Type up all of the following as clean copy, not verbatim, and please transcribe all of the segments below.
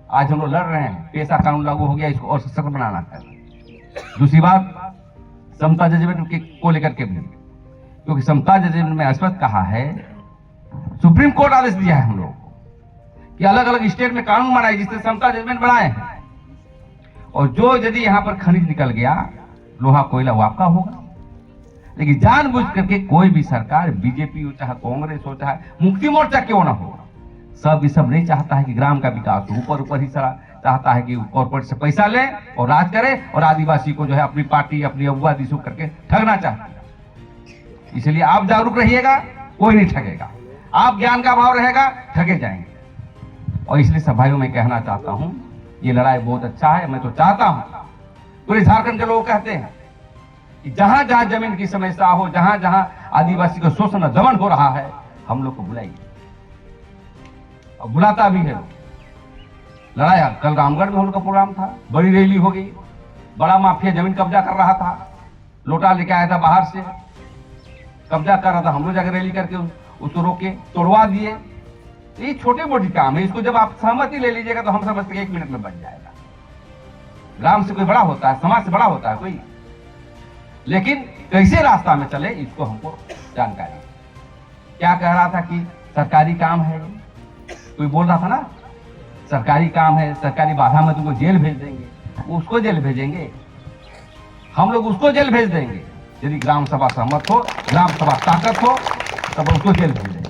आज हम लोग लड़ रहे हैं, पेशा कानून लागू हो गया, इसको और सशक्त बनाना है। दूसरी बात, समता जजमेंट को लेकर के भी, क्योंकि समता जजमेंट में स्पष्ट कहा है, सुप्रीम कोर्ट आदेश दिया है हम लोग कि अलग अलग स्टेट में कानून बनाए जिससे समता जजमेंट बनाए हैं, और जो यदि यहाँ पर खनिज निकल गया, लोहा कोयला, वो आपका होगा। लेकिन जानबूझ करके कोई भी सरकार, बीजेपी हो चाहे कांग्रेस हो चाहे मुक्ति मोर्चा क्यों ना हो, सब नहीं चाहता है कि ग्राम का विकास हो। ऊपर ऊपर ही सारा चाहता है कि कॉर्पोरेट से पैसा ले और राज करे, और आदिवासी को जो है अपनी पार्टी, अपनी अगुआ दिशु करके ठगना चाहती है। इसलिए आप जागरूक रहिएगा, कोई नहीं ठगेगा। आप ज्ञान का अभाव रहेगा, ठगे जाएंगे। और इसलिए सब भाइयों में कहना चाहता हूं, ये लड़ाई बहुत अच्छा है। मैं तो चाहता हूं, पूरे झारखंड के लोग कहते हैं कि जहां जहां जमीन की समस्या हो, जहां जहां आदिवासी को शोषण और दमन हो रहा है, हम लोग को बुलाइए, और बुलाता भी है। लड़ाई कल रामगढ़ में हम लोग का प्रोग्राम था, बड़ी रैली हो गई, बड़ा माफिया जमीन कब्जा कर रहा था, लोटा लेके आया था बाहर से, कब्जा कर रहा था। हम लोग जाकर रैली करके उसको रोके, तोड़वा दिए। ये छोटे मोटे काम है, इसको जब आप सहमति ले लीजिएगा तो हम समझते हैं 1 मिनट में बन जाएगा। ग्राम से कोई बड़ा होता है, समाज से बड़ा होता है कोई, लेकिन कैसे रास्ता में चले इसको हमको जानकारी। क्या कह रहा था कि सरकारी काम है, कोई बोल रहा था ना सरकारी काम है, सरकारी बाधा में तुमको जेल भेज देंगे। उसको जेल भेजेंगे हम लोग, उसको जेल भेज देंगे यदि ग्राम सभा सहमत हो, ग्राम सभा ताकत हो, तब उसको जेल भेज देंगे।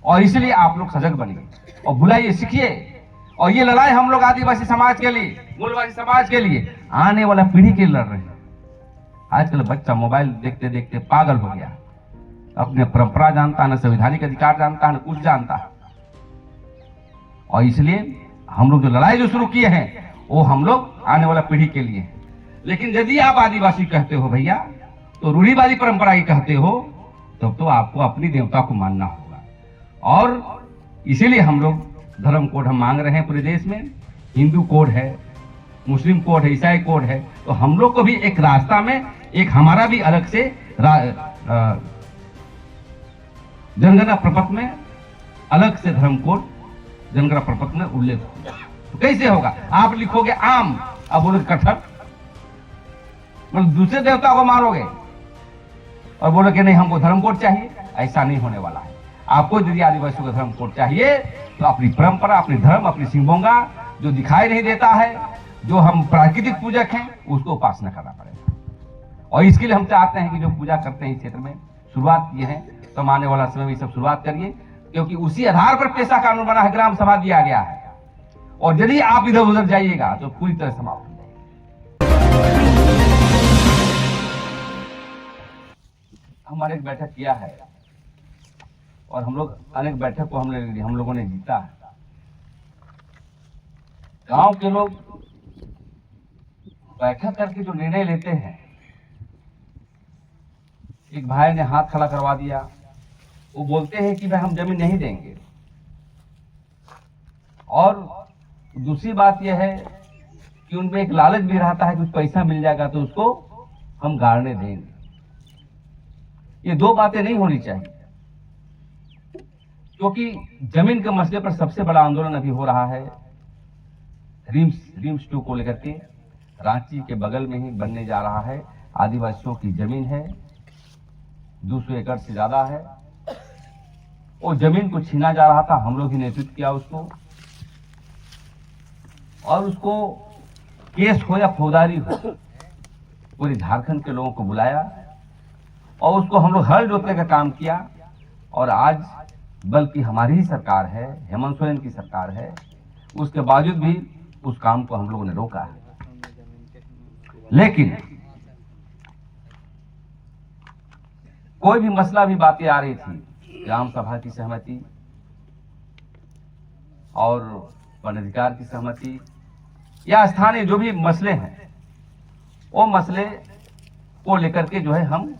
और इसलिए आप लोग सजग बनिए और बुलाइए, सीखिए। और ये लड़ाई हम लोग आदिवासी समाज के लिए, मूलवासी समाज के लिए, आने वाला पीढ़ी के लिए लड़ रहे हैं। आजकल बच्चा मोबाइल देखते देखते पागल हो गया, अपने परंपरा जानता है, न संवैधानिक अधिकार जानता है, न कुछ जानता है। और इसलिए हम लोग जो लड़ाई जो शुरू किए हैं, वो हम लोग आने वाला पीढ़ी के लिए है। लेकिन यदि आप आदिवासी कहते हो भैया, तो रूढ़िवादी परंपरा की कहते हो, तब तो आपको अपनी देवता को मानना होगा। और इसीलिए हम लोग धर्म कोड हम मांग रहे हैं पूरे देश में। हिंदू कोड है, मुस्लिम कोड है, ईसाई कोड है, तो हम लोग को भी एक रास्ता में एक हमारा भी अलग से जनगणना प्रपत्र में अलग से धर्म कोड जनगणना प्रपत्र में उल्लेख होगा। तो कैसे होगा? आप लिखोगे आम, अब बोलोगे कटहल, मतलब दूसरे देवता को मारोगे और बोलोगे नहीं हमको धर्म कोड चाहिए। ऐसा नहीं होने वाला है। आपको यदि आदिवासियों का धर्म कोड चाहिए तो अपनी परंपरा, अपनी धर्म, अपनी सिंबोंगा जो दिखाई नहीं देता है, जो हम प्राकृतिक पूजक हैं, उसको उपासना करना पड़ेगा। और इसके लिए हम चाहते हैं कि जो पूजा करते हैं इस क्षेत्र में शुरुआत किए हैं, तो आने वाला समय में सब शुरुआत करिए, क्योंकि उसी आधार पर पेशा कानून बना है, ग्राम सभा दिया गया है। और यदि आप इधर उधर जाइएगा तो पूरी तरह समाप्त हो जाएगा। हमारे एक बैठक किया है और हम लोग अनेक बैठक को हम लोगों ने जीता है। गांव के लोग बैठक करके जो निर्णय लेते हैं, एक भाई ने हाथ खड़ा करवा दिया, वो बोलते हैं कि भाई हम जमीन नहीं देंगे। और दूसरी बात यह है कि उनमें एक लालच भी रहता है कि कुछ पैसा मिल जाएगा तो उसको हम गाड़ने देंगे। ये दो बातें नहीं होनी चाहिए, क्योंकि जमीन के मसले पर सबसे बड़ा आंदोलन अभी हो रहा है। रिम्स 2 को लेकर के रांची के बगल में ही बनने जा रहा है। आदिवासियों की जमीन है, 200 एकड़ से ज्यादा है। वो जमीन को छीना जा रहा था, हम लोग ही नेतृत्व किया उसको, और उसको केस हो या फौजदारी हो, पूरे झारखंड के लोगों को बुलाया और उसको हम लोग हल जोतने का काम किया। और आज बल्कि हमारी ही सरकार है, हेमंत सोरेन की सरकार है, उसके बावजूद भी उस काम को हम लोगों ने रोका है। लेकिन कोई भी मसला भी बातें आ रही थी, ग्राम सभा की सहमति और वन अधिकार की सहमति या स्थानीय जो भी मसले हैं, वो मसले को लेकर के जो है हम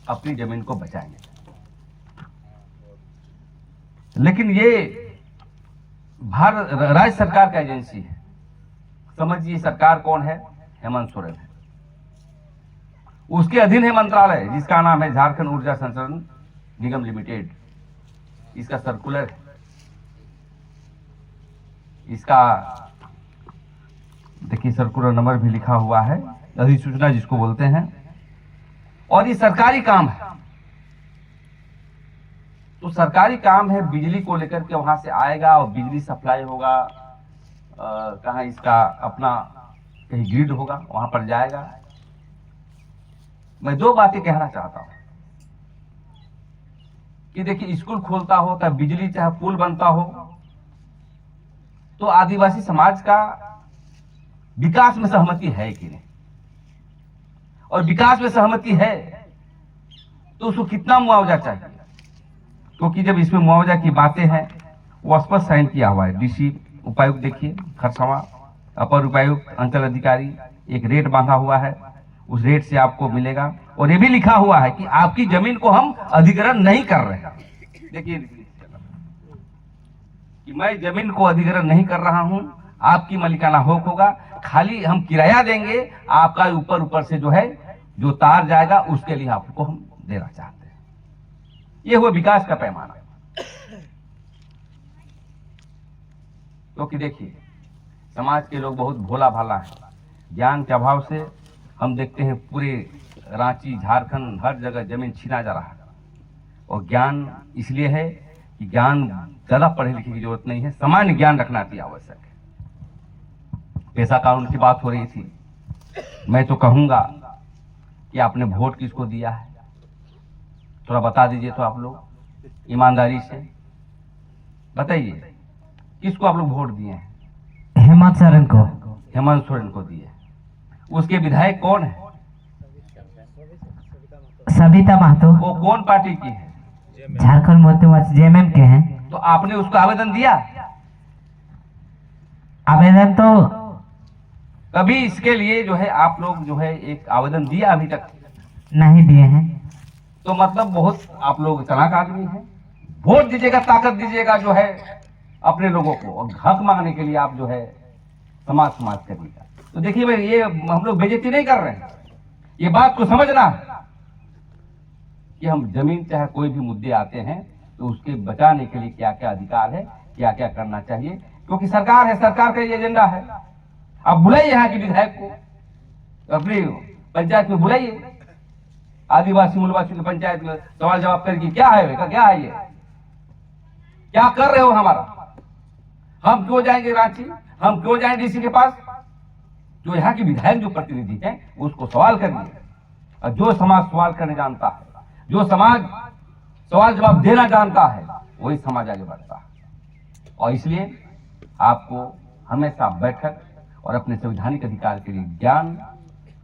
अपनी जमीन को बचाएंगे। लेकिन ये भारत राज्य सरकार का एजेंसी है। समझिए सरकार कौन है? हेमंत सोरेन है। उसके अधीन है मंत्रालय जिसका नाम है झारखंड ऊर्जा संसाधन निगम लिमिटेड। इसका सर्कुलर है, इसका देखिए सर्कुलर नंबर भी लिखा हुआ है, अधिसूचना जिसको बोलते हैं, और ये सरकारी काम है। तो सरकारी काम है, बिजली को लेकर के वहां से आएगा और बिजली सप्लाई होगा, कहाँ इसका अपना कहीं ग्रिड होगा, वहां पर जाएगा। मैं दो बातें कहना चाहता हूं कि देखिए स्कूल खोलता हो तब बिजली, चाहे पुल बनता हो, तो आदिवासी समाज का विकास में सहमति है कि नहीं, और विकास में सहमति है तो उसको कितना मुआवजा चाहिए, क्योंकि जब इसमें मुआवजा की बातें हैं वो स्पष्ट साइन किया हुआ है। डीसी उपायुक्त देखिए खरसावां, अपर उपायुक्त, अंचल अधिकारी, एक रेट बांधा हुआ है, उस रेट से आपको मिलेगा। और ये भी लिखा हुआ है कि आपकी जमीन को हम अधिग्रहण नहीं कर रहे हैं। देखिए कि मैं जमीन को अधिग्रहण नहीं कर रहा हूं, आपकी मालिकाना हक होगा, खाली हम किराया देंगे, आपका ऊपर ऊपर से जो है जो तार जाएगा उसके लिए आपको हम देना चाहते हैं। ये हुआ विकास का पैमाना। क्योंकि देखिए समाज के लोग बहुत भोला भाला है, ज्ञान के अभाव से हम देखते हैं पूरे रांची, झारखंड, हर जगह जमीन छीना जा रहा है। और ज्ञान इसलिए है कि ज्ञान ज्यादा पढ़े लिखे की जरूरत नहीं है, सामान्य ज्ञान रखना अति आवश्यक है। पेशा कानून की बात हो रही थी, मैं तो कहूंगा कि आपने वोट किसको दिया है, थोड़ा बता दीजिए तो आप लोग ईमानदारी से बताइए, किसको आप लोग वोट दिए हैं? हेमंत सोरेन को। हेमंत सोरेन को दिए। उसके विधायक कौन है? सविता महतो। वो कौन पार्टी की है? झारखंड मुक्ति मोर्चा जेएमएम के हैं। तो आपने उसको आवेदन दिया? आवेदन तो कभी इसके लिए जो है आप लोग जो है एक आवेदन दिया अभी तक? नहीं दिए हैं। तो मतलब बहुत आप लोग चालाक आदमी हैं। वोट दीजिएगा, ताकत दीजिएगा जो है अपने लोगों को, और हक मांगने के लिए आप जो है समाज करिएगा। तो देखिए भाई, ये हम लोग बेइज्जती नहीं कर रहे हैं, ये बात को समझना है कि हम जमीन चाहे कोई भी मुद्दे आते हैं तो उसके बचाने के लिए क्या क्या अधिकार है, क्या क्या करना चाहिए, क्योंकि सरकार है, सरकार का ये एजेंडा है। आप बुलाइए यहाँ के विधायक को, अपनी पंचायत में बुलाइए, आदिवासी मूलवासी की पंचायत में सवाल जवाब करके क्या है, क्या है ये, क्या कर रहे हो हमारा, हम क्यों जाएंगे रांची, हम क्यों जाएंगे डीसी के पास? जो यहाँ के विधायक जो प्रतिनिधि हैं उसको सवाल करिए, और जो समाज सवाल करने जानता है, जो समाज सवाल जवाब देना जानता है, वही समाज आगे बढ़ता है। और इसलिए आपको हमेशा बैठक और अपने संवैधानिक अधिकार के लिए ज्ञान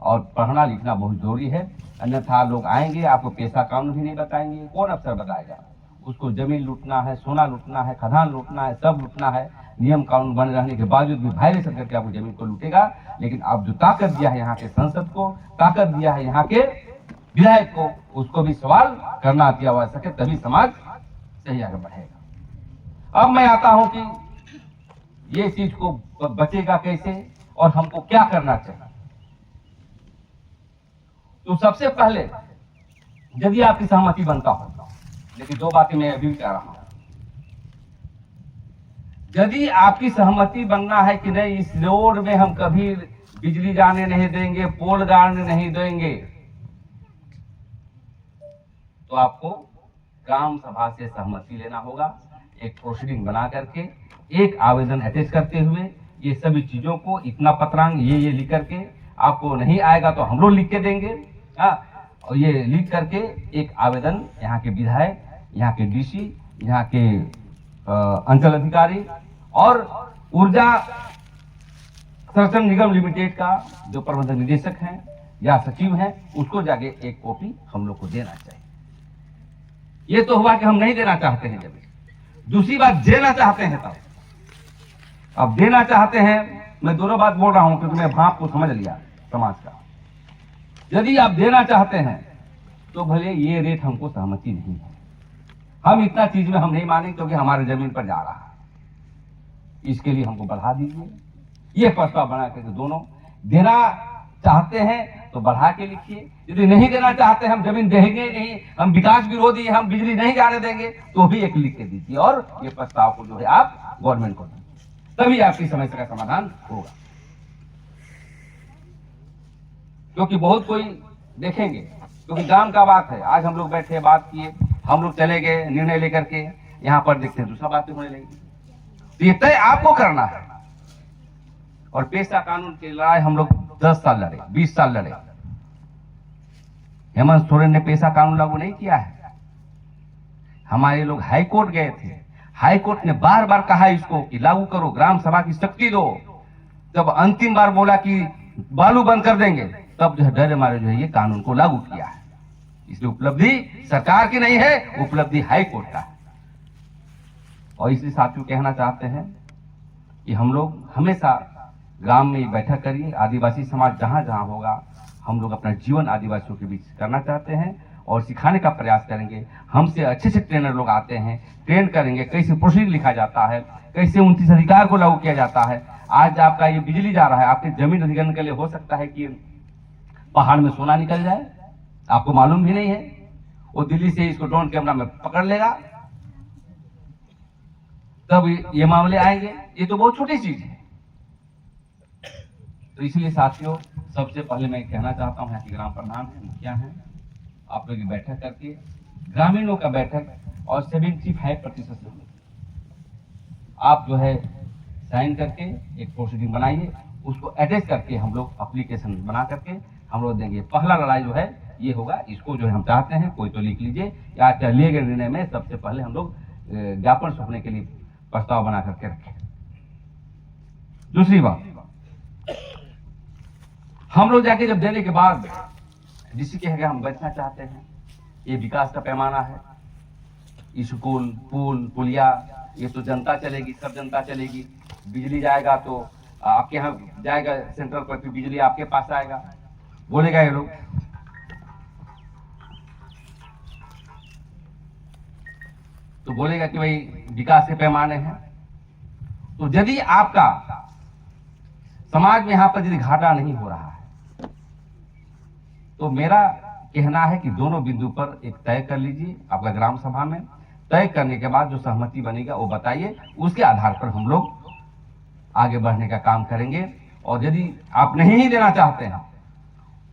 और पढ़ना लिखना बहुत जरूरी है। अन्यथा लोग आएंगे, आपको पेशा कानून भी नहीं बताएंगे, कौन अफसर बताएगा? उसको जमीन लूटना है, सोना लूटना है, खदान लूटना है, सब लूटना है। नियम कानून बने रहने के बावजूद भी वायलेशन करके आपको जमीन को लूटेगा। लेकिन आप जो ताकत दिया है यहाँ के संसद को, ताकत दिया है यहाँ के विधायक को, उसको भी सवाल करना अति आवश्यक है, तभी समाज सही आगे बढ़ेगा। अब मैं आता हूं कि ये चीज को बचेगा कैसे और हमको क्या करना चाहिए। तो सबसे पहले यदि आपकी सहमति बनता हो, लेकिन दो बातें मैं अभी भी कह रहा हूं, यदि आपकी सहमति बनना है कि नहीं इस रोड में हम कभी बिजली जाने नहीं देंगे, पोल गाड़ने नहीं देंगे, तो आपको ग्राम सभा से सहमति लेना होगा। एक प्रोसीडिंग बना करके एक आवेदन अटैच करते हुए ये सभी चीजों को, इतना पत्रांग ये लिख करके, आपको नहीं आएगा तो हम लोग लिख के देंगे, और ये लिख करके एक आवेदन यहाँ के विधायक, यहाँ के डीसी, यहाँ के अंचल अधिकारी और ऊर्जा संरक्षण निगम लिमिटेड का जो प्रबंधक निदेशक हैं या सचिव हैं, उसको जाके एक कॉपी हम लोग को देना चाहिए। ये तो हुआ कि हम नहीं देना चाहते हैं जमीन। दूसरी बात, देना चाहते हैं तब। अब देना चाहते हैं, मैं दोनों बात बोल रहा हूं क्योंकि मैं भाव को समझ लिया समाज का। यदि आप देना चाहते हैं तो भले ये रेट हमको सहमति नहीं है, हम इतना चीज में हम नहीं मानेंगे क्योंकि हमारे जमीन पर जा रहा है, इसके लिए हमको बढ़ा दीजिए। ये प्रस्ताव बना करके दोनों देना चाहते हैं तो बढ़ा के लिखिए, यदि नहीं देना चाहते हम जमीन देंगे नहीं, हम विकास विरोधी, हम बिजली नहीं जाने देंगे, तो भी एक लिख के दीजिए और ये प्रस्ताव को जो है आप गवर्नमेंट को दें, तभी आपकी समस्या का समाधान होगा। क्योंकि बहुत कोई देखेंगे, क्योंकि गांव का बात है। आज हम लोग बैठे बात किए, हम लोग चले गए निर्णय लेकर के, यहाँ पर देखते हैं दूसरा बातें होने लगी। तो ये तय आपको करना है। और पेशा कानून की लड़ाई हम लोग 10 साल लड़े, 20 साल लड़े। हेमंत सोरेन ने पेशा कानून लागू नहीं किया है। हमारे लोग हाई कोर्ट गए थे, हाई कोर्ट ने बार बार कहा इसको कि लागू करो, ग्राम सभा की शक्ति दो। जब अंतिम बार बोला कि बालू बंद कर देंगे, तब जो है डरे मारे जो है ये कानून को लागू किया है। इसलिए उपलब्धि सरकार की नहीं है, उपलब्धि हाई कोर्ट का है। और इसलिए साथियों कहना चाहते हैं कि हम लोग हमेशा ग्राम में बैठक करिए। आदिवासी समाज जहां जहां होगा, हम लोग अपना जीवन आदिवासियों के बीच करना चाहते हैं और सिखाने का प्रयास करेंगे। हमसे अच्छे से ट्रेनर लोग आते हैं, ट्रेन करेंगे कैसे प्रोसीजर लिखा जाता है, कैसे 29 अधिकार को लागू किया जाता है। आज आपका ये बिजली जा रहा है, आपके जमीन अधिग्रहण के लिए हो सकता है कि पहाड़ में सोना निकल जाए, आपको मालूम भी नहीं है। वो दिल्ली से इसको ड्रोन कैमरा में पकड़ लेगा, तब ये मामले आएंगे। ये तो बहुत छोटी चीज है। तो इसलिए साथियों, सबसे पहले मैं कहना चाहता हूं, यहाँ के ग्राम प्रधान है, मुखिया हैं, आप लोग बैठक करके ग्रामीणों का बैठक और 75% से आप जो है साइन करके एक प्रोसीडिंग बनाइए, उसको अटैच करके हम लोग एप्लीकेशन बना करके हम लोग देंगे। पहला लड़ाई जो है ये होगा, इसको जो है हम चाहते हैं कोई तो लिख लीजिए, या लिए गए निर्णय में सबसे पहले हम लोग ज्ञापन सौंपने के लिए प्रस्ताव बना करके रखें। दूसरी बात, हम लोग जाके जब देने के बाद जिससे कहेगा हम बचना चाहते हैं, ये विकास का पैमाना है। स्कूल, पुल, पुलिया, ये तो जनता चलेगी, सब जनता चलेगी। बिजली जाएगा तो आपके यहाँ जाएगा सेंट्रल पर, फिर बिजली आपके पास आएगा। बोलेगा ये लोग, तो बोलेगा कि भाई विकास के पैमाने हैं। तो यदि आपका समाज में यहाँ पर यदि घाटा नहीं हो रहा है, तो मेरा कहना है कि दोनों बिंदु पर एक तय कर लीजिए आपका ग्राम सभा में। तय करने के बाद जो सहमति बनेगा वो बताइए, उसके आधार पर हम लोग आगे बढ़ने का काम करेंगे। और यदि आप नहीं ही देना चाहते हैं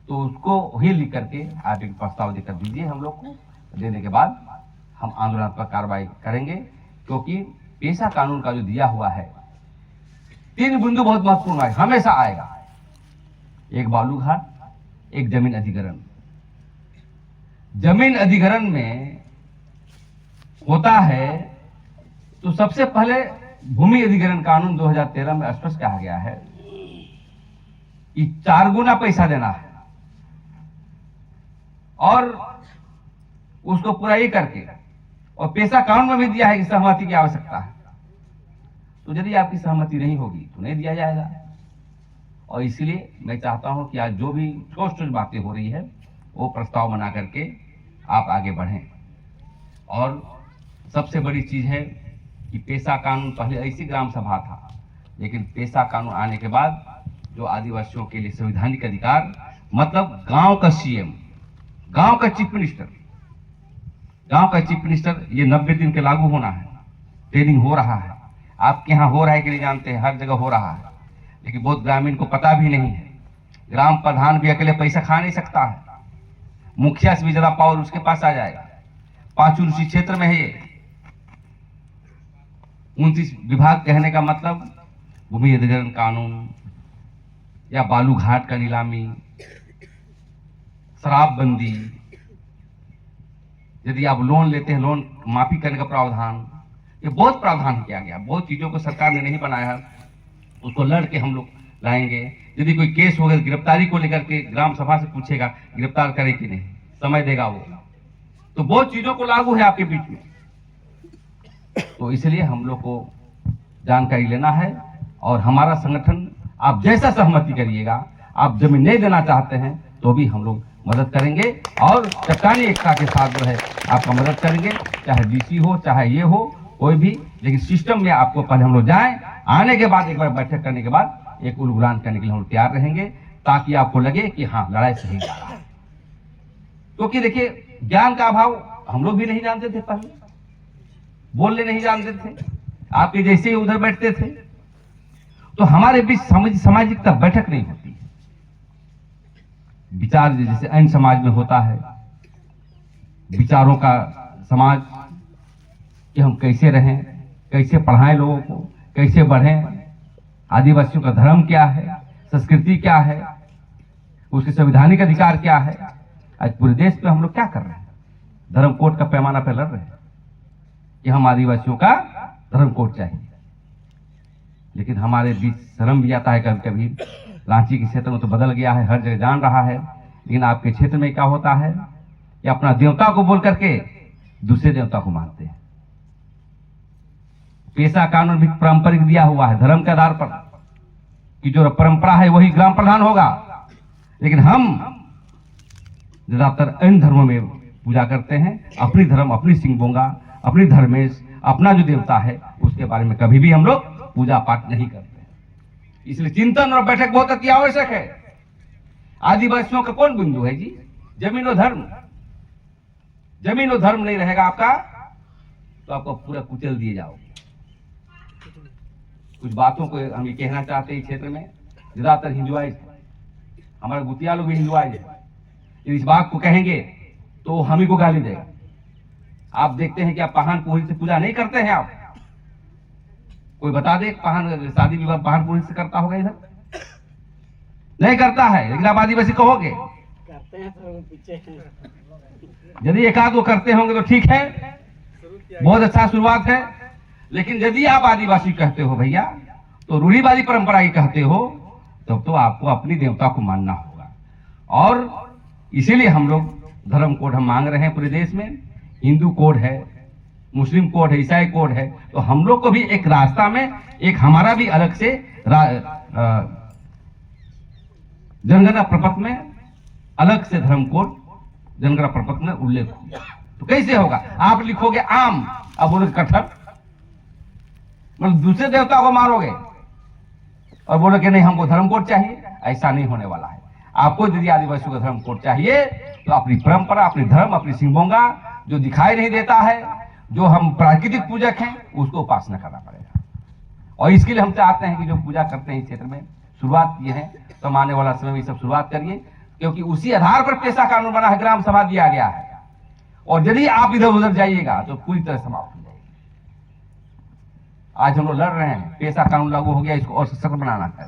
तो उसको ही लिख करके आप एक प्रस्ताव देकर दीजिए हम लोग को। देने के बाद हम आंदोलनात्मक कार्रवाई करेंगे, क्योंकि पेशा कानून का जो दिया हुआ है 3 बिंदु बहुत महत्वपूर्ण है, हमेशा आएगा। एक बालू घाट, एक जमीन अधिग्रहण। जमीन अधिग्रहण में होता है तो सबसे पहले भूमि अधिग्रहण कानून 2013 में स्पष्ट कहा गया है कि 4 गुना पैसा देना है, और उसको पूरा ही करके, और पेशा कानून में भी दिया है कि सहमति की आवश्यकता है। तो यदि आपकी सहमति नहीं होगी तो नहीं दिया जाएगा। और इसलिए मैं चाहता हूं कि आज जो भी छोटी बातें हो रही है वो प्रस्ताव बना करके आप आगे बढ़ें। और सबसे बड़ी चीज है कि पेशा कानून पहले ऐसी ग्राम सभा था, लेकिन पेशा कानून आने के बाद जो आदिवासियों के लिए संवैधानिक अधिकार, मतलब गांव का सीएम, गांव का चीफ मिनिस्टर, गांव का चीफ मिनिस्टर, ये 90 दिन के लागू होना है। ट्रेनिंग हो रहा है, आपके यहाँ हो रहा है कि नहीं जानते, हर जगह हो रहा है, लेकिन बहुत ग्रामीण को पता भी नहीं है। ग्राम प्रधान भी अकेले पैसा खा नहीं सकता है, मुखिया से भी ज्यादा पावर उसके पास आ जाएगा। 5 उसी क्षेत्र में है ये। 29 विभाग कहने का मतलब भूमि अधिग्रहण कानून, या बालू घाट का नीलामी, शराबबंदी, यदि आप लोन लेते हैं लोन माफी करने का प्रावधान, ये बहुत प्रावधान किया गया। बहुत चीजों को सरकार ने नहीं बनाया, उसको लड़ के हम लोग लाएंगे। यदि कोई केस होगा गिरफ्तारी को लेकर के ग्राम सभा से पूछेगा गिरफ्तार करे कि नहीं, समय देगा वो। तो बहुत चीजों को लागू है आपके बीच में। तो इसलिए हम लोग को जानकारी लेना है, और हमारा संगठन आप जैसा सहमति करिएगा, आप जमीन नहीं देना चाहते हैं तो भी हम लोग मदद करेंगे, और चट्टानी एकता के साथ जो है आपका मदद करेंगे, चाहे डीसी हो चाहे ये हो कोई भी। लेकिन सिस्टम में आपको पहले हम लोग जाएं, आने के बाद एक बार बैठक करने के बाद एक उलगुलान करने के लिए हम लोग तैयार रहेंगे, ताकि आपको लगे कि हाँ लड़ाई सही जा रहा है। क्योंकि देखिए ज्ञान का अभाव, हम लोग भी नहीं जानते थे, पहले बोलने नहीं जानते थे, आपके जैसे ही उधर बैठते थे, तो हमारे बीच सामाजिकता बैठक नहीं होती। विचार जैसे अन्य समाज में होता है, विचारों का समाज, कि हम कैसे रहें, कैसे पढ़ाएं लोगों को, कैसे बढ़ें, आदिवासियों का धर्म क्या है, संस्कृति क्या है, उसके संवैधानिक अधिकार क्या है। आज पूरे देश में हम लोग क्या कर रहे हैं? धर्म कोड का पैमाना पे लड़ रहे हैं कि हम आदिवासियों का धर्म कोड चाहिए। लेकिन हमारे बीच शर्म भी आता है कभी कभी। रांची के क्षेत्र में तो बदल गया है, हर जगह जान रहा है, लेकिन आपके क्षेत्र में क्या होता है कि अपना देवता को बोल करके दूसरे देवता को मानते हैं। पेशा कानून भी पारंपरिक दिया हुआ है धर्म के आधार पर कि जो परंपरा है वही ग्राम प्रधान होगा, लेकिन हम ज्यादातर अन्य धर्मों में पूजा करते हैं। अपनी धर्म, अपनी सिंगबोंगा, अपनी धर्मेश, अपना जो देवता है उसके बारे में कभी भी हम लोग पूजा पाठ नहीं करते। इसलिए चिंतन और बैठक बहुत अति आवश्यक है। आदिवासियों का कौन बिंदु है जी? जमीन और धर्म। जमीन और धर्म नहीं रहेगा आपका तो आपको पूरा कुचल दिए जाओगे। कुछ बातों को हम ये कहना चाहते हैं, क्षेत्र में ज्यादातर हिंदुआइज है, हमारे गुतिया लोग भी हिंदुआइज है। इस बात को कहेंगे तो हम ही को गाली देगा। आप देखते हैं कि आप पाहन पुरोहित से पूजा नहीं करते हैं। आप कोई बता दे, पाहन शादी विवाह पाहन पुरोहित से करता होगा? इधर नहीं करता है, लेकिन आप आदिवासी कहोगे करते हैं तो पीछे। यदि एक आध वो करते होंगे तो ठीक है, बहुत अच्छा शुरुआत है। लेकिन यदि आप आदिवासी कहते हो भैया, तो रूढ़िवादी परंपरा की कहते हो, तब तो आपको अपनी देवता को मानना होगा। और इसीलिए हम लोग धर्म कोड हम मांग रहे हैं पूरे देश में। हिंदू कोड है, मुस्लिम कोड है, ईसाई कोड है, तो हम लोग को भी एक रास्ता में एक हमारा भी अलग से जनगणना प्रपत्र में अलग से धर्म कोड जनगणना प्रपत्र में उल्लेख हो। तो कैसे होगा? आप लिखोगे आम, अब बोलोगे कटहल, मतलब दूसरे देवता को मारोगे और बोलोगे नहीं हमको धर्म कोड चाहिए। ऐसा नहीं होने वाला है। आपको यदि आदिवासियों का धर्म कोड चाहिए तो अपनी परंपरा, अपनी धर्म, अपनी सिंगबोंगा जो दिखाई नहीं देता है, जो हम प्राकृतिक पूजक हैं, उसको उपासना करना पड़ेगा। और इसके लिए हम चाहते हैं कि जो पूजा करते हैं इस क्षेत्र में शुरुआत किए हैं, तो हम आने वाला समय में सब शुरुआत करिए, क्योंकि उसी आधार पर पेशा कानून बना है, ग्राम सभा दिया गया है। और यदि आप इधर उधर जाइएगा तो पूरी तरह समाप्त हो जाएगी। आज हम लोग लड़ रहे हैं, पेशा कानून लागू हो गया, इसको और सशक्त बनाना है।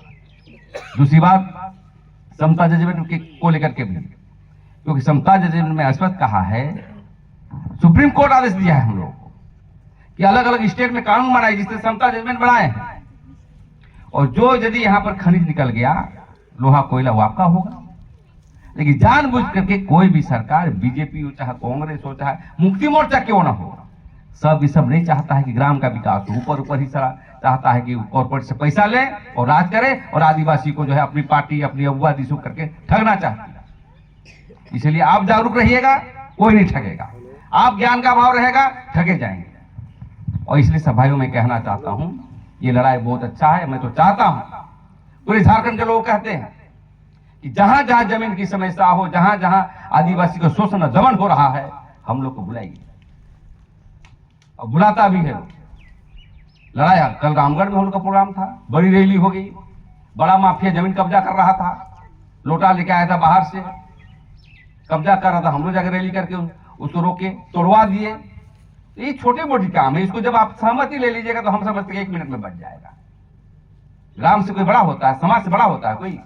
दूसरी बात, समता जजमेंट को लेकर के भी, क्योंकि समता जजमेंट में स्पष्ट कहा है, सुप्रीम कोर्ट आदेश दिया है हम लोगों को कि अलग अलग स्टेट में कानून बनाए जिससे समता जजमेंट बनाए हैं। और जो यदि यहाँ पर खनिज निकल गया, लोहा कोयला, वो आपका होगा। लेकिन जानबूझ करके कोई भी सरकार, बीजेपी हो चाहे कांग्रेस हो चाहे मुक्ति मोर्चा क्यों ना हो, सब नहीं चाहता है कि ग्राम का विकास हो। ऊपर ऊपर ही सारा चाहता है कि कॉर्पोरेट से पैसा ले और राज करे, और आदिवासी को जो है अपनी पार्टी, अपनी अगुआ दिशु करके ठगना चाहती है। इसलिए आप जागरूक रहिएगा, कोई नहीं ठगेगा। आप ज्ञान का भाव रहेगा, ठगे जाएंगे। और इसलिए सब भाइयों में कहना चाहता हूं, ये लड़ाई बहुत अच्छा है। मैं तो चाहता हूं, पूरे झारखंड के लोग कहते हैं कि जहां जहां जमीन की समस्या हो, जहां जहां आदिवासी का शोषण दमन हो रहा है, हम लोग को बुलाइए। और बुलाता भी है लोग। लड़ाई कल रामगढ़ में हम लोग का प्रोग्राम था, बड़ी रैली हो गई। बड़ा माफिया जमीन कब्जा कर रहा था, लोटा लेके आया था बाहर से, कब्जा कर रहा था। हम लोग जाकर रैली करके उसको रोके, तोड़वा दिए। ये छोटे मोटी काम है, इसको जब आप सहमति ले लीजिएगा तो हम समझते हैं 1 मिनट में बच जाएगा। ग्राम से कोई बड़ा होता है, समाज से बड़ा होता है कोई,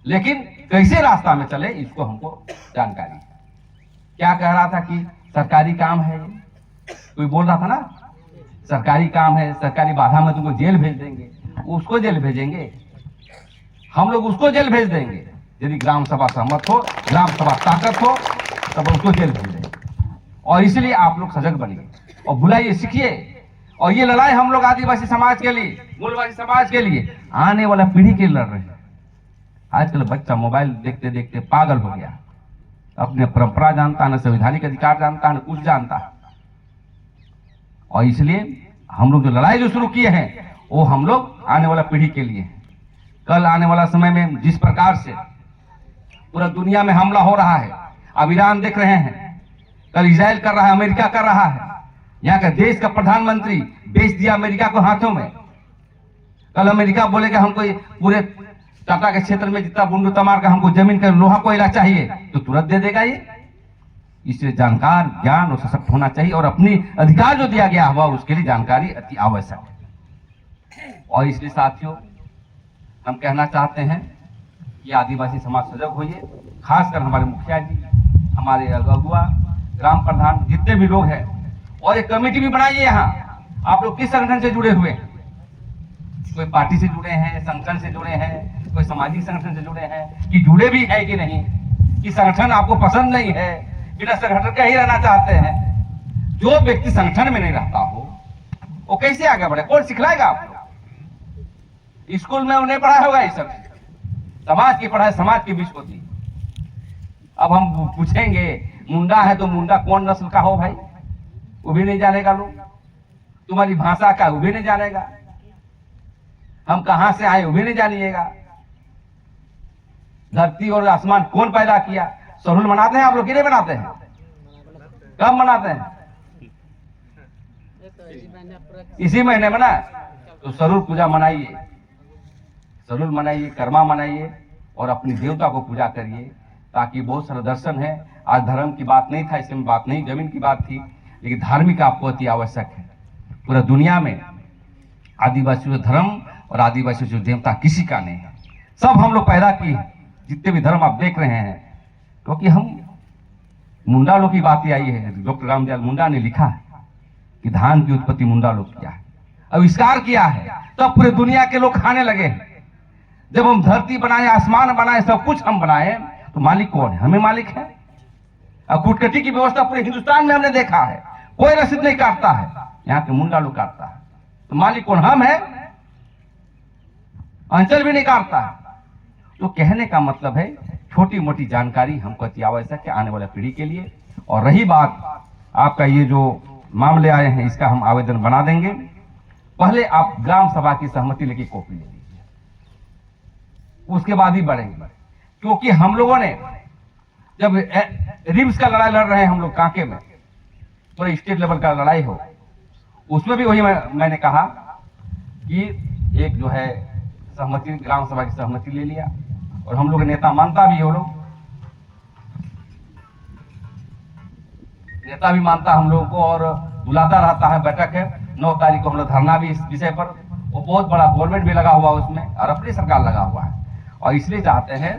लेकिन कैसे रास्ता में चले इसको हमको जानकारी है। क्या कह रहा था कि सरकारी काम है, कोई बोल रहा था ना, सरकारी काम है, सरकारी बाधा में तुमको जेल भेज देंगे। उसको जेल भेजेंगे हम लोग, उसको जेल भेज देंगे। यदि ग्राम सभा सहमत हो, ग्राम सभा ताकत हो, तब उसको जेल भेज देंगे। और इसलिए आप लोग सजग बनिए और बुलाइए, सीखिए। और ये लड़ाई हम लोग आदिवासी समाज के लिए, मूलवासी समाज के लिए, आने वाला पीढ़ी के लिए लड़ रहे हैं। आजकल बच्चा मोबाइल देखते देखते पागल हो गया, अपने परंपरा जानता है, न संवैधानिक अधिकार जानता है, न कुछ जानता है। और इसलिए हम लोग जो लड़ाई जो शुरू किए हैं, वो हम लोग आने वाला पीढ़ी के लिए हैं। कल आने वाला समय में जिस प्रकार से पूरा दुनिया में हमला हो रहा है, अब ईरान देख रहे हैं, कल इजराइल कर रहा है, अमेरिका कर रहा है। यहाँ का देश का प्रधानमंत्री बेच दिया अमेरिका को हाथों में। कल अमेरिका बोलेगा हमको पूरे टाटा के क्षेत्र में जितना बुंडू तमार का हमको जमीन का लोहा कोयला चाहिए तो तुरंत दे देगा ये। इसलिए जानकार, ज्ञान और सशक्त होना चाहिए, और अपनी अधिकार जो दिया गया हुआ उसके लिए जानकारी अति आवश्यक है। और इसलिए साथियों, हम कहना चाहते हैं कि आदिवासी समाज सजग होइए, खासकर हमारे मुखिया जी, हमारे अगुआ, ग्राम प्रधान, जितने भी लोग हैं, और एक कमेटी भी बनाइए। यहाँ आप लोग किस संगठन से जुड़े हुए हैं? कोई पार्टी से जुड़े हैं, संगठन से जुड़े हैं, कोई सामाजिक संगठन से जुड़े हैं, कि जुड़े भी है कि नहीं, कि संगठन आपको पसंद नहीं है, बिना संगठन का ही रहना चाहते हैं? जो व्यक्ति संगठन में नहीं रहता हो वो कैसे आगे बढ़े? कौन सिखलाएगा आपको? स्कूल में उन्हें पढ़ाया होगा ये सब। समाज की पढ़ाई समाज के बीच होती। अब हम पूछेंगे मुंडा है तो मुंडा कौन नस्ल का हो भाई, वो भी नहीं जानेगा लोग। तुम्हारी भाषा का वो भी नहीं जानेगा। हम कहां से आए वो भी नहीं जानिएगा। धरती और आसमान कौन पैदा किया? सरूल मनाते हैं आप लोग कि नहीं बनाते हैं? कब मनाते हैं? इसी महीने में ना। तो सरूल पूजा मनाइए, सरूल मनाइए, कर्मा मनाइए, और अपनी देवता को पूजा करिए, ताकि बहुत सारा दर्शन है। आज धर्म की बात नहीं था, इसमें बात नहीं, जमीन की बात थी, लेकिन धार्मिक आपको अति आवश्यक है। पूरा दुनिया में आदिवासियों का धर्म और आदिवासियों जो देवता किसी का नहीं है। सब हम लोग पैदा किए हैं, जितने भी धर्म आप देख रहे हैं, क्योंकि हम मुंडा लोग की बात आई है। डॉक्टर रामदयाल मुंडा ने लिखा है कि धान की उत्पत्ति मुंडा लोग किया है, आविष्कार किया है, तब पूरे दुनिया के लोग खाने लगे। जब हम धरती बनाए, आसमान बनाए, सब कुछ हम बनाए, तो मालिक कौन है? हमें मालिक है। और कुटकटी की व्यवस्था पूरे हिंदुस्तान में हमने देखा है, कोई रसीद नहीं काटता है, यहाँ के मुंडा लोग काटता है। तो मालिक कौन? हम है। अंचल भी नहीं काटता है। तो कहने का मतलब है छोटी मोटी जानकारी हमको अति आवश्यक है आने वाले पीढ़ी के लिए। और रही बात आपका ये जो मामले आए हैं, इसका हम आवेदन बना देंगे। पहले आप ग्राम सभा की सहमति लेके कॉपी ले लीजिए, उसके बाद ही बढ़ेंगे। क्योंकि हम लोगों ने जब रिम्स का लड़ाई लड़ रहे हैं हम लोग कांके में, पूरे स्टेट लेवल का लड़ाई हो, उसमें भी वही मैंने कहा कि एक जो है सहमति, ग्राम सभा की सहमति ले लिया, और हम लोग नेता मानता भी है, वो लोग नेता भी मानता हम लोगों को, और बुलाता रहता है। बैठक है 9 तारीख को, हम लोग धरना भी इस विषय पर, वो बहुत बड़ा गवर्नमेंट भी लगा हुआ उसमें, और अपनी सरकार लगा हुआ है। और इसलिए चाहते हैं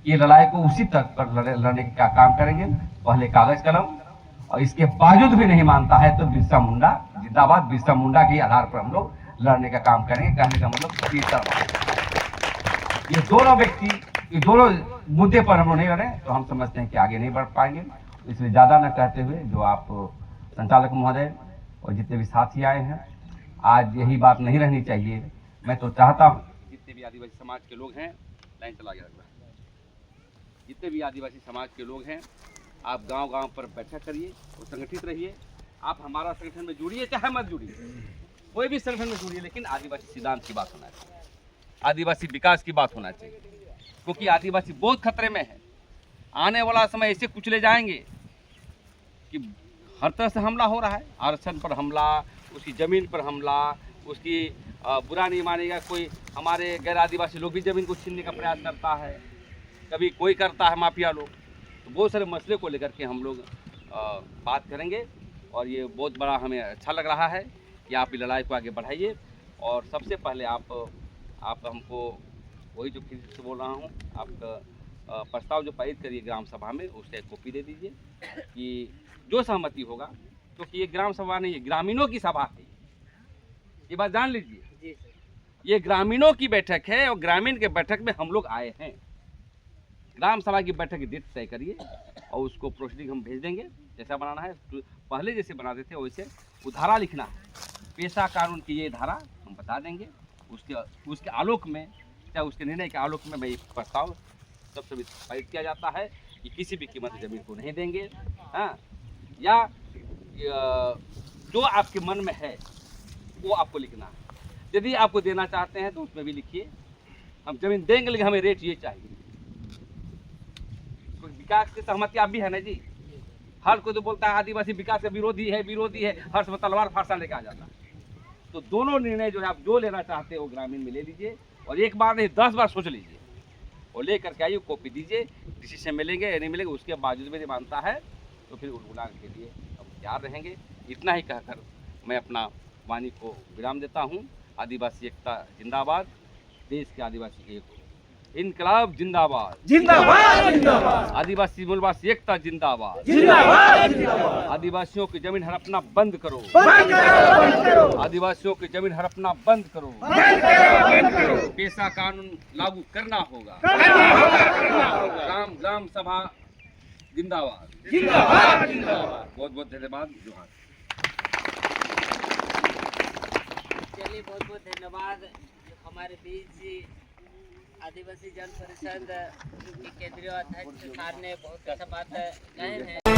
ये लड़ाई को उसी तक पर लड़ने का काम करेंगे, पहले कागज कलम। और इसके बावजूद भी नहीं मानता है तो बिरसा मुंडा जिंदाबाद, बिरसा मुंडा के आधार पर हम लोग लड़ने का काम करेंगे। कहने का मतलब ये दोनों व्यक्ति, ये दोनों मुद्दे पर हम लोग नहीं लड़े तो हम समझते हैं कि आगे नहीं बढ़ पाएंगे। इसलिए ज्यादा न कहते हुए, जो आप संचालक महोदय और जितने भी साथी आए हैं, आज यही बात नहीं रहनी चाहिए। मैं तो चाहता हूँ जितने भी आदिवासी समाज के लोग हैं, लाइन चला गया, जितने भी आदिवासी समाज के लोग हैं, आप गांव-गांव पर बैठक करिए और संगठित रहिए। आप हमारा संगठन में जुड़िए चाहे मत जुड़िए, कोई भी संगठन में जुड़िए, लेकिन आदिवासी सिद्धांत की बात होना चाहिए, आदिवासी विकास की बात होना चाहिए। क्योंकि आदिवासी बहुत खतरे में है। आने वाला समय ऐसे कुचले जाएंगे कि हर तरह से हमला हो रहा है, आरक्षण पर हमला, उसकी ज़मीन पर हमला, उसकी बुरा नहीं मानेगा कोई। हमारे गैर आदिवासी लोग भी ज़मीन को छीनने का प्रयास करता है, कभी कोई करता है, माफिया लोग। तो बहुत सारे मसले को लेकर के हम लोग बात करेंगे, और ये बहुत बड़ा हमें अच्छा लग रहा है कि आप ये लड़ाई को आगे बढ़ाइए। और सबसे पहले आप हमको वही जो फिर से बोल रहा हूँ, आपका प्रस्ताव जो पारित करिए ग्राम सभा में, उससे एक कॉपी दे दीजिए कि जो सहमति होगा, क्योंकि ये ग्राम सभा नहीं है, ग्रामीणों की सभा है। ये बात जान लीजिए, ये ग्रामीणों की बैठक है, और ग्रामीण के बैठक में हम लोग आए हैं। ग्राम सभा की बैठक की डेट तय करिए, और उसको प्रोसीडिंग हम भेज देंगे। जैसा बनाना है पहले जैसे बनाते थे वैसे, वो धारा लिखना है, पेशा कानून की ये धारा हम बता देंगे। उसके आलोक में, चाहे उसके निर्णय के आलोक में, मैं ये प्रस्ताव सबसे पारित किया जाता है कि किसी भी कीमत ज़मीन को नहीं देंगे। हाँ, या जो आपके मन में है वो आपको लिखना है। यदि आपको देना चाहते हैं तो उसमें भी लिखिए, हम ज़मीन देंगे, लेकिन हमें रेट ये चाहिए। तो विकास की सहमति आप भी है ना जी। हर कोई तो बोलता है आदिवासी विकास का विरोधी है, हर समय तलवार फांसा लेके आ जाता है। तो दोनों निर्णय जो है, आप जो लेना चाहते हो ग्रामीण में ले लीजिए, और एक बार नहीं 10 बार सोच लीजिए। और लेकर के आइए, कॉपी दीजिए, किसी से मिलेंगे या नहीं मिलेंगे, उसके बावजूद भी मानता है तो फिर गुनगुनाने के लिए हम तैयार रहेंगे। इतना ही कहकर मैं अपना वाणी को विराम देता हूँ। आदिवासी एकता जिंदाबाद, देश के आदिवासी एक हो। इनकलाब जिंदाबाद, जिंदाबाद जिंदाबाद आदिवासी मूलवासी एकता जिंदाबाद, जिंदाबाद जिंदाबाद। आदिवासियों की जमीन हड़पना बंद करो, बंद करो आदिवासियों की जमीन हड़पना बंद करो, बंद करो। पेशा कानून लागू करना होगा, ग्राम ग्राम सभा जिंदाबाद, जिंदाबाद जिंदाबाद। बहुत बहुत धन्यवाद। जोहार। चलिए बहुत बहुत धन्यवाद। हमारे बीच आदिवासी जन परिषद के केंद्रीय अध्यक्ष सर ने बहुत अच्छा बात कहे हैं।